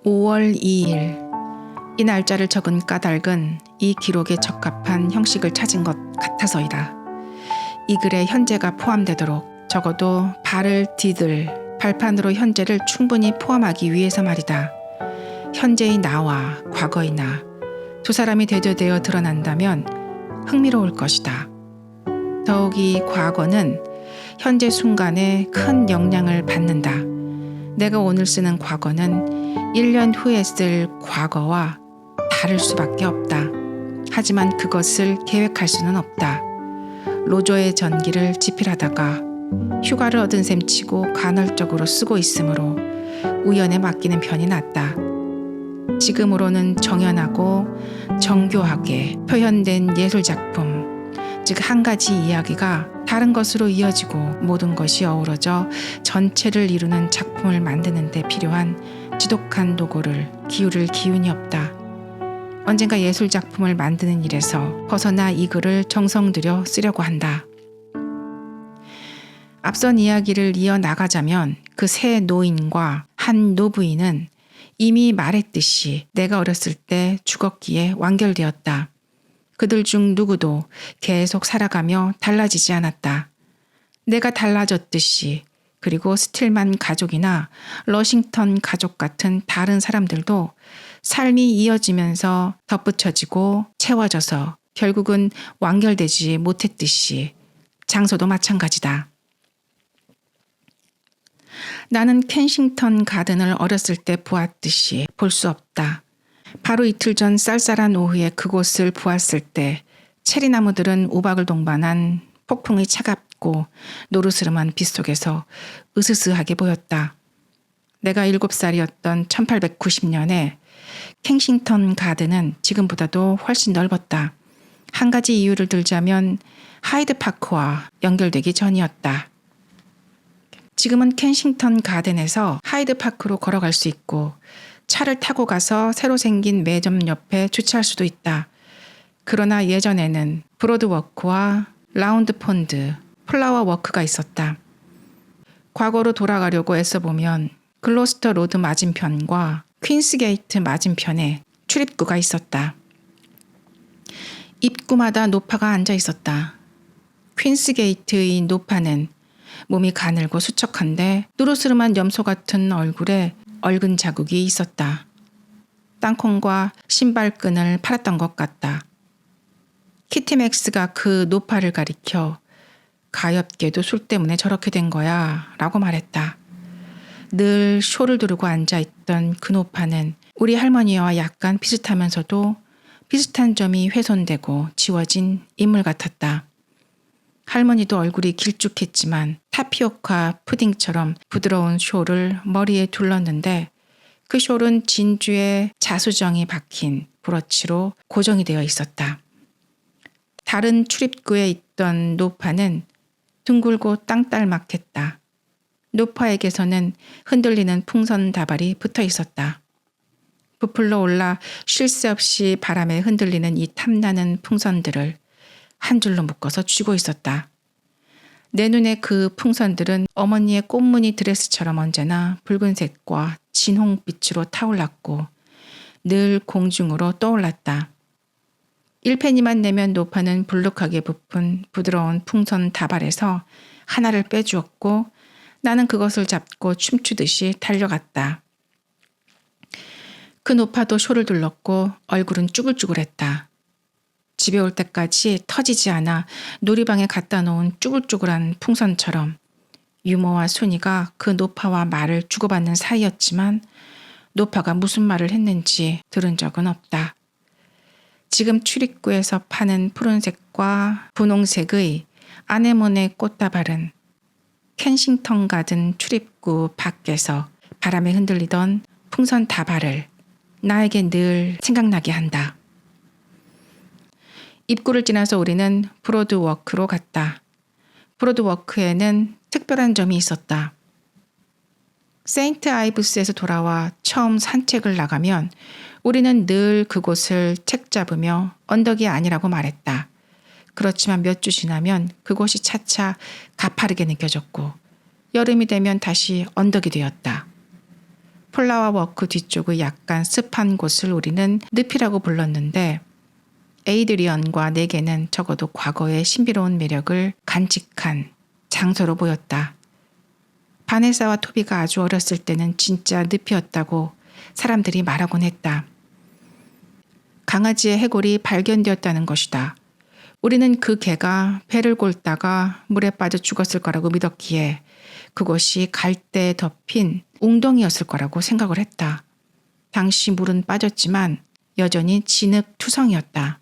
5월 2일. 이 날짜를 적은 까닭은 이 기록에 적합한 형식을 찾은 것 같아서이다. 이 글에 현재가 포함되도록 적어도 발을 디딜 발판으로 현재를 충분히 포함하기 위해서 말이다. 현재의 나와 과거의 나, 두 사람이 대조되어 드러난다면 흥미로울 것이다. 더욱이 과거는 현재 순간에 큰 영향을 받는다. 내가 오늘 쓰는 과거는 1년 후에 쓸 과거와 다를 수밖에 없다. 하지만 그것을 계획할 수는 없다. 로저의 전기를 집필하다가 휴가를 얻은 셈 치고 간헐적으로 쓰고 있으므로 우연에 맡기는 편이 낫다. 지금으로는 정연하고 정교하게 표현된 예술작품, 즉 한 가지 이야기가 다른 것으로 이어지고 모든 것이 어우러져 전체를 이루는 작품을 만드는 데 필요한 지독한 노고를 기울일 기운이 없다. 언젠가 예술작품을 만드는 일에서 벗어나 이 글을 정성 들여 쓰려고 한다. 앞선 이야기를 이어나가자면 그 세 노인과 한 노부인은 이미 말했듯이 내가 어렸을 때 죽었기에 완결되었다. 그들 중 누구도 계속 살아가며 달라지지 않았다. 내가 달라졌듯이, 그리고 스틸만 가족이나 러싱턴 가족 같은 다른 사람들도 삶이 이어지면서 덧붙여지고 채워져서 결국은 완결되지 못했듯이 장소도 마찬가지다. 나는 켄싱턴 가든을 어렸을 때 보았듯이 볼 수 없다. 바로 이틀 전 쌀쌀한 오후에 그곳을 보았을 때 체리나무들은 우박을 동반한 폭풍의 차갑고 노르스름한 빛 속에서 으스스하게 보였다. 내가 7살이었던 1890년에 켄싱턴 가든은 지금보다도 훨씬 넓었다. 한 가지 이유를 들자면 하이드 파크와 연결되기 전이었다. 지금은 켄싱턴 가든에서 하이드 파크로 걸어갈 수 있고 차를 타고 가서 새로 생긴 매점 옆에 주차할 수도 있다. 그러나 예전에는 브로드워크와 라운드 폰드, 플라워 워크가 있었다. 과거로 돌아가려고 애써보면 글로스터 로드 맞은편과 퀸스 게이트 맞은편에 출입구가 있었다. 입구마다 노파가 앉아 있었다. 퀸스 게이트의 노파는 몸이 가늘고 수척한데 누르스름한 염소 같은 얼굴에 얼근 자국이 있었다. 땅콩과 신발끈을 팔았던 것 같다. 키티맥스가 그 노파를 가리켜 가엾게도 술 때문에 저렇게 된 거야 라고 말했다. 늘 쇼를 두르고 앉아있던 그 노파는 우리 할머니와 약간 비슷하면서도 비슷한 점이 훼손되고 지워진 인물 같았다. 할머니도 얼굴이 길쭉했지만 타피오카 푸딩처럼 부드러운 숄을 머리에 둘렀는데 그 숄은 진주의 자수정이 박힌 브로치로 고정이 되어 있었다. 다른 출입구에 있던 노파는 둥글고 땅딸막했다. 노파에게서는 흔들리는 풍선 다발이 붙어 있었다. 부풀러 올라 쉴 새 없이 바람에 흔들리는 이 탐나는 풍선들을 한 줄로 묶어서 쥐고 있었다. 내 눈에 그 풍선들은 어머니의 꽃무늬 드레스처럼 언제나 붉은색과 진홍빛으로 타올랐고 늘 공중으로 떠올랐다. 1페니만 내면 노파는 불룩하게 부푼 부드러운 풍선 다발에서 하나를 빼주었고 나는 그것을 잡고 춤추듯이 달려갔다. 그 노파도 쇼를 둘렀고 얼굴은 쭈글쭈글했다. 집에 올 때까지 터지지 않아 놀이방에 갖다 놓은 쭈글쭈글한 풍선처럼 유모와 순이가 그 노파와 말을 주고받는 사이였지만 노파가 무슨 말을 했는지 들은 적은 없다. 지금 출입구에서 파는 푸른색과 분홍색의 아네모네 꽃다발은 켄싱턴 가든 출입구 밖에서 바람에 흔들리던 풍선 다발을 나에게 늘 생각나게 한다. 입구를 지나서 우리는 브로드워크로 갔다. 브로드워크에는 특별한 점이 있었다. 세인트 아이브스에서 돌아와 처음 산책을 나가면 우리는 늘 그곳을 책 잡으며 언덕이 아니라고 말했다. 그렇지만 몇 주 지나면 그곳이 차차 가파르게 느껴졌고 여름이 되면 다시 언덕이 되었다. 플라워 워크 뒤쪽의 약간 습한 곳을 우리는 늪이라고 불렀는데 에이드리언과 내게는 적어도 과거의 신비로운 매력을 간직한 장소로 보였다. 바네사와 토비가 아주 어렸을 때는 진짜 늪이었다고 사람들이 말하곤 했다. 강아지의 해골이 발견되었다는 것이다. 우리는 그 개가 배를 골다가 물에 빠져 죽었을 거라고 믿었기에 그곳이 갈대에 덮인 웅덩이였을 거라고 생각을 했다. 당시 물은 빠졌지만 여전히 진흙투성이었다.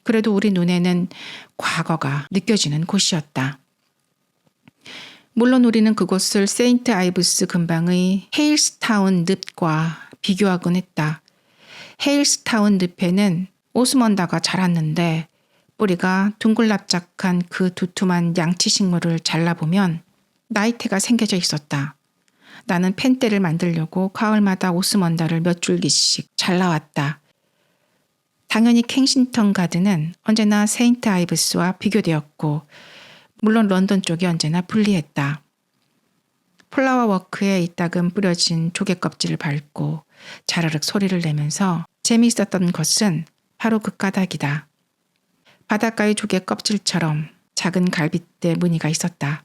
그래도 우리 눈에는 과거가 느껴지는 곳이었다. 물론 우리는 그곳을 세인트 아이브스 근방의 헤일스타운 늪과 비교하곤 했다. 헤일스타운 늪에는 오스먼다가 자랐는데 뿌리가 둥글납작한 그 두툼한 양치식물을 잘라보면 나이테가 생겨져 있었다. 나는 펜대를 만들려고 가을마다 오스먼다를 몇 줄기씩 잘라왔다. 당연히 캥싱턴 가든은 언제나 세인트 아이브스와 비교되었고 물론 런던 쪽이 언제나 불리했다. 플라워 워크에 이따금 뿌려진 조개 껍질을 밟고 자르륵 소리를 내면서 재미있었던 것은 바로 그 까닭이다. 바닷가의 조개 껍질처럼 작은 갈빗대 무늬가 있었다.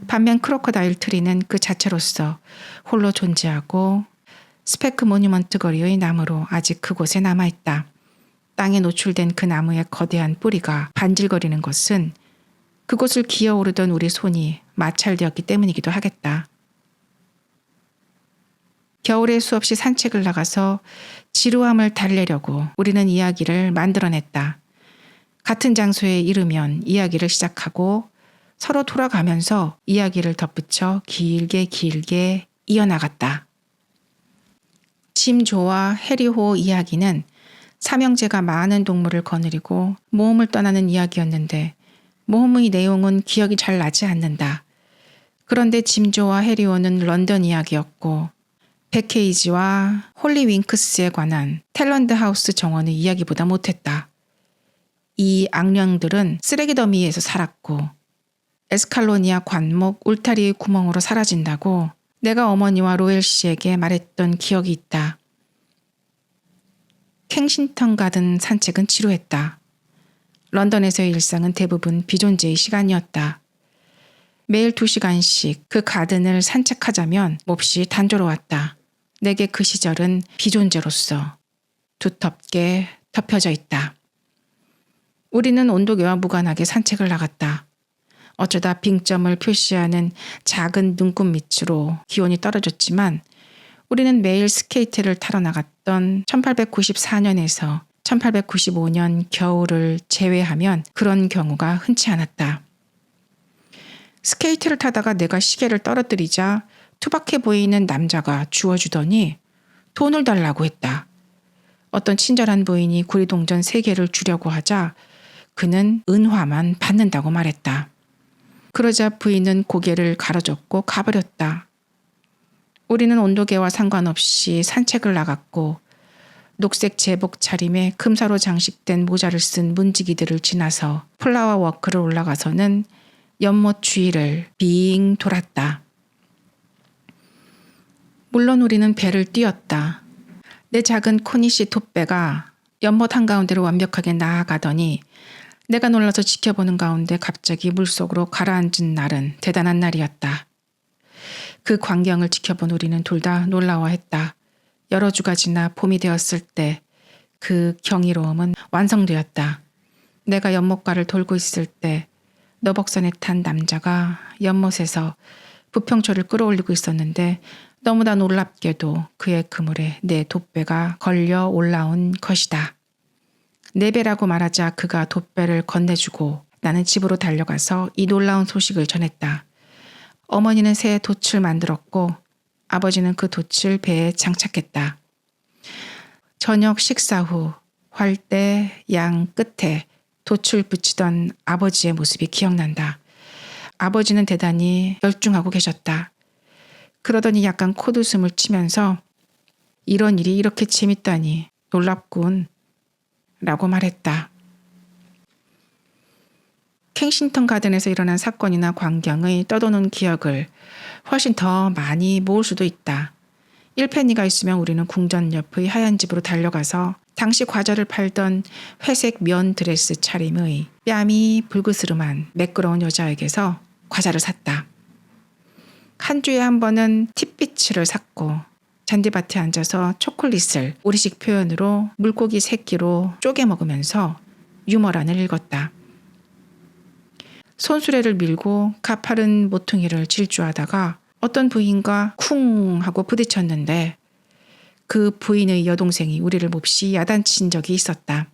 반면 크로커다일 트리는 그 자체로서 홀로 존재하고 스페크 모뉴먼트 거리의 나무로 아직 그곳에 남아있다. 땅에 노출된 그 나무의 거대한 뿌리가 반질거리는 것은 그곳을 기어오르던 우리 손이 마찰되었기 때문이기도 하겠다. 겨울에 수없이 산책을 나가서 지루함을 달래려고 우리는 이야기를 만들어냈다. 같은 장소에 이르면 이야기를 시작하고 서로 돌아가면서 이야기를 덧붙여 길게 이어나갔다. 짐 조와 해리호 이야기는 삼형제가 많은 동물을 거느리고 모험을 떠나는 이야기였는데 모험의 내용은 기억이 잘 나지 않는다. 그런데 짐 조와 해리호는 런던 이야기였고 백헤이지와 홀리 윙크스에 관한 탤런드 하우스 정원의 이야기보다 못했다. 이 악령들은 쓰레기 더미에서 살았고 에스칼로니아 관목 울타리의 구멍으로 사라진다고 내가 어머니와 로엘 씨에게 말했던 기억이 있다. 캥싱턴 가든 산책은 지루했다. 런던에서의 일상은 대부분 비존재의 시간이었다. 매일 2시간씩 그 가든을 산책하자면 몹시 단조로웠다. 내게 그 시절은 비존재로서 두텁게 덮여져 있다. 우리는 온도계와 무관하게 산책을 나갔다. 어쩌다 빙점을 표시하는 작은 눈금 밑으로 기온이 떨어졌지만 우리는 매일 스케이트를 타러 나갔던 1894년에서 1895년 겨울을 제외하면 그런 경우가 흔치 않았다. 스케이트를 타다가 내가 시계를 떨어뜨리자 투박해 보이는 남자가 주워주더니 돈을 달라고 했다. 어떤 친절한 부인이 구리동전 3개를 주려고 하자 그는 은화만 받는다고 말했다. 그러자 부인은 고개를 가로젓고 가버렸다. 우리는 온도계와 상관없이 산책을 나갔고 녹색 제복 차림에 금사로 장식된 모자를 쓴 문지기들을 지나서 플라워 워크를 올라가서는 연못 주위를 빙 돌았다. 물론 우리는 배를 띄었다. 내 작은 코니시 톱배가 연못 한가운데로 완벽하게 나아가더니 내가 놀라서 지켜보는 가운데 갑자기 물속으로 가라앉은 날은 대단한 날이었다. 그 광경을 지켜본 우리는 둘 다 놀라워했다. 여러 주가 지나 봄이 되었을 때 그 경이로움은 완성되었다. 내가 연못가를 돌고 있을 때 너벅선에 탄 남자가 연못에서 부평초를 끌어올리고 있었는데 너무나 놀랍게도 그의 그물에 내 돛배가 걸려 올라온 것이다. 내 배라고 말하자 그가 돛배를 건네주고 나는 집으로 달려가서 이 놀라운 소식을 전했다. 어머니는 새 돛을 만들었고 아버지는 그 돛을 배에 장착했다. 저녁 식사 후 활대 양 끝에 돛을 붙이던 아버지의 모습이 기억난다. 아버지는 대단히 열중하고 계셨다. 그러더니 약간 콧웃음을 치면서 이런 일이 이렇게 재밌다니 놀랍군 라고 말했다. 켄싱턴 가든에서 일어난 사건이나 광경의 떠도는 기억을 훨씬 더 많이 모을 수도 있다. 1페니가 있으면 우리는 궁전 옆의 하얀 집으로 달려가서 당시 과자를 팔던 회색 면 드레스 차림의 뺨이 불그스름한 매끄러운 여자에게서 과자를 샀다. 한 주에 한 번은 팁비츠를 샀고 잔디밭에 앉아서 초콜릿을 우리식 표현으로 물고기 새끼로 쪼개 먹으면서 유머란을 읽었다. 손수레를 밀고 가파른 모퉁이를 질주하다가 어떤 부인과 쿵 하고 부딪혔는데 그 부인의 여동생이 우리를 몹시 야단친 적이 있었다.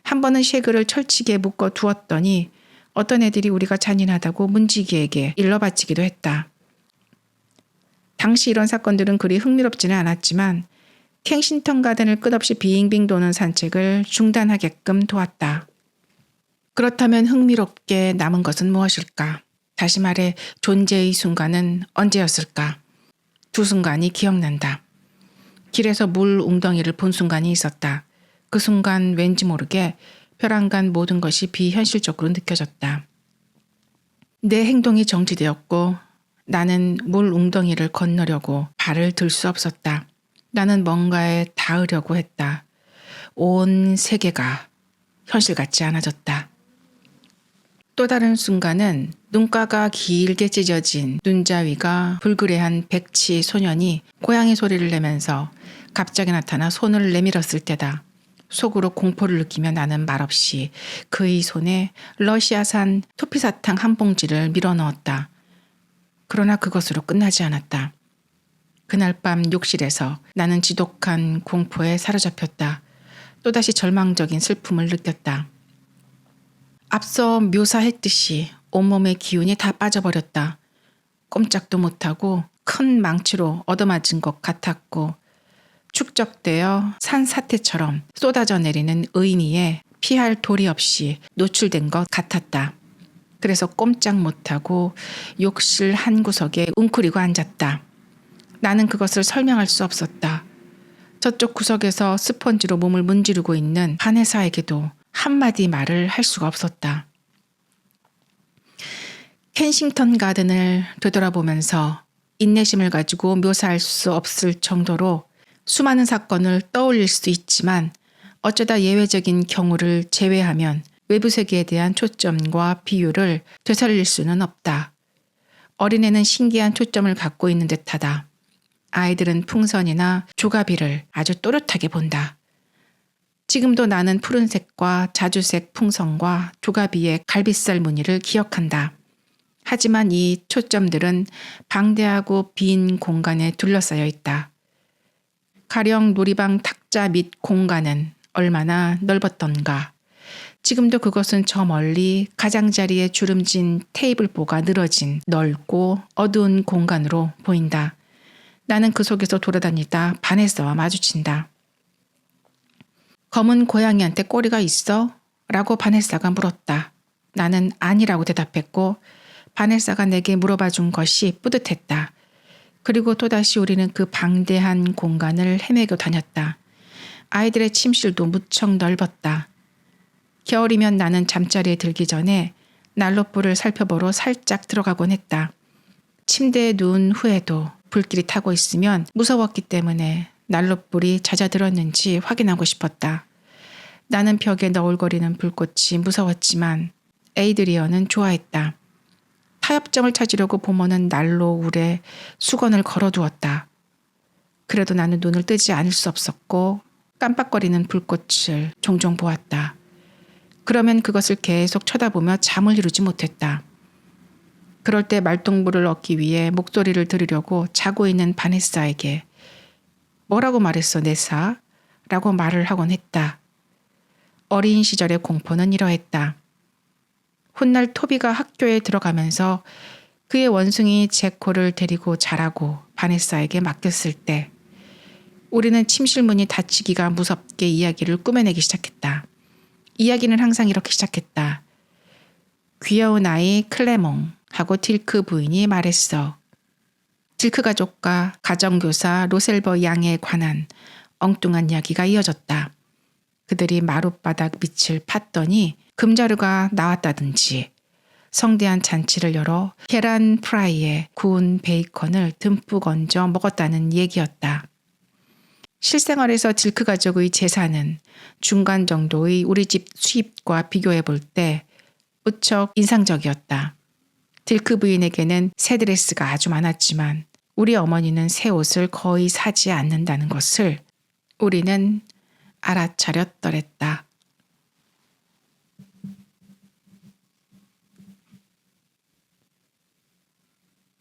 한 번은 쉐그를 철치게 묶어 두었더니 어떤 애들이 우리가 잔인하다고 문지기에게 일러바치기도 했다. 당시 이런 사건들은 그리 흥미롭지는 않았지만 켄싱턴 가든을 끝없이 빙빙 도는 산책을 중단하게끔 도왔다. 그렇다면 흥미롭게 남은 것은 무엇일까? 다시 말해 존재의 순간은 언제였을까? 두 순간이 기억난다. 길에서 물 웅덩이를 본 순간이 있었다. 그 순간 왠지 모르게 벼랑간 모든 것이 비현실적으로 느껴졌다. 내 행동이 정지되었고 나는 물 웅덩이를 건너려고 발을 들 수 없었다. 나는 뭔가에 닿으려고 했다. 온 세계가 현실 같지 않아졌다. 또 다른 순간은 눈가가 길게 찢어진 눈자위가 불그레한 백치 소년이 고양이 소리를 내면서 갑자기 나타나 손을 내밀었을 때다. 속으로 공포를 느끼며 나는 말없이 그의 손에 러시아산 토피사탕 한 봉지를 밀어넣었다. 그러나 그것으로 끝나지 않았다. 그날 밤 욕실에서 나는 지독한 공포에 사로잡혔다. 또다시 절망적인 슬픔을 느꼈다. 앞서 묘사했듯이 온몸의 기운이 다 빠져버렸다. 꼼짝도 못하고 큰 망치로 얻어맞은 것 같았고 축적되어 산사태처럼 쏟아져 내리는 의미에 피할 도리 없이 노출된 것 같았다. 그래서 꼼짝 못하고 욕실 한 구석에 웅크리고 앉았다. 나는 그것을 설명할 수 없었다. 저쪽 구석에서 스펀지로 몸을 문지르고 있는 바네사에게도 한마디 말을 할 수가 없었다. 켄싱턴 가든을 되돌아보면서 인내심을 가지고 묘사할 수 없을 정도로 수많은 사건을 떠올릴 수 있지만 어쩌다 예외적인 경우를 제외하면 외부 세계에 대한 초점과 비유를 되살릴 수는 없다. 어린애는 신기한 초점을 갖고 있는 듯하다. 아이들은 풍선이나 조가비를 아주 또렷하게 본다. 지금도 나는 푸른색과 자주색 풍선과 조가비의 갈빗살 무늬를 기억한다. 하지만 이 초점들은 방대하고 빈 공간에 둘러싸여 있다. 가령 놀이방 탁자 밑 공간은 얼마나 넓었던가. 지금도 그것은 저 멀리 가장자리에 주름진 테이블보가 늘어진 넓고 어두운 공간으로 보인다. 나는 그 속에서 돌아다니다 바네사와 마주친다. 검은 고양이한테 꼬리가 있어? 라고 바네사가 물었다. 나는 아니라고 대답했고 바네사가 내게 물어봐 준 것이 뿌듯했다. 그리고 또다시 우리는 그 방대한 공간을 헤매고 다녔다. 아이들의 침실도 무척 넓었다. 겨울이면 나는 잠자리에 들기 전에 난로불을 살펴보러 살짝 들어가곤 했다. 침대에 누운 후에도 불길이 타고 있으면 무서웠기 때문에 난로불이 잦아들었는지 확인하고 싶었다. 나는 벽에 너울거리는 불꽃이 무서웠지만 에이드리언은 좋아했다. 타협점을 찾으려고 보모는 난로 울에 수건을 걸어두었다. 그래도 나는 눈을 뜨지 않을 수 없었고 깜빡거리는 불꽃을 종종 보았다. 그러면 그것을 계속 쳐다보며 잠을 이루지 못했다. 그럴 때 말동무를 얻기 위해 목소리를 들으려고 자고 있는 바네사에게 뭐라고 말했어 네사? 라고 말을 하곤 했다. 어린 시절의 공포는 이러했다. 훗날 토비가 학교에 들어가면서 그의 원숭이 제코를 데리고 자라고 바네사에게 맡겼을 때 우리는 침실 문이 닫히기가 무섭게 이야기를 꾸며내기 시작했다. 이야기는 항상 이렇게 시작했다. 귀여운 아이 클레몽 하고 딜크 부인이 말했어. 딜크 가족과 가정교사 로셀버 양에 관한 엉뚱한 이야기가 이어졌다. 그들이 마룻바닥 밑을 팠더니 금자루가 나왔다든지 성대한 잔치를 열어 계란 프라이에 구운 베이컨을 듬뿍 얹어 먹었다는 얘기였다. 실생활에서 딜크 가족의 재산은 중간 정도의 우리 집 수입과 비교해 볼 때 무척 인상적이었다. 딜크 부인에게는 새 드레스가 아주 많았지만 우리 어머니는 새 옷을 거의 사지 않는다는 것을 우리는 알아차렸더랬다.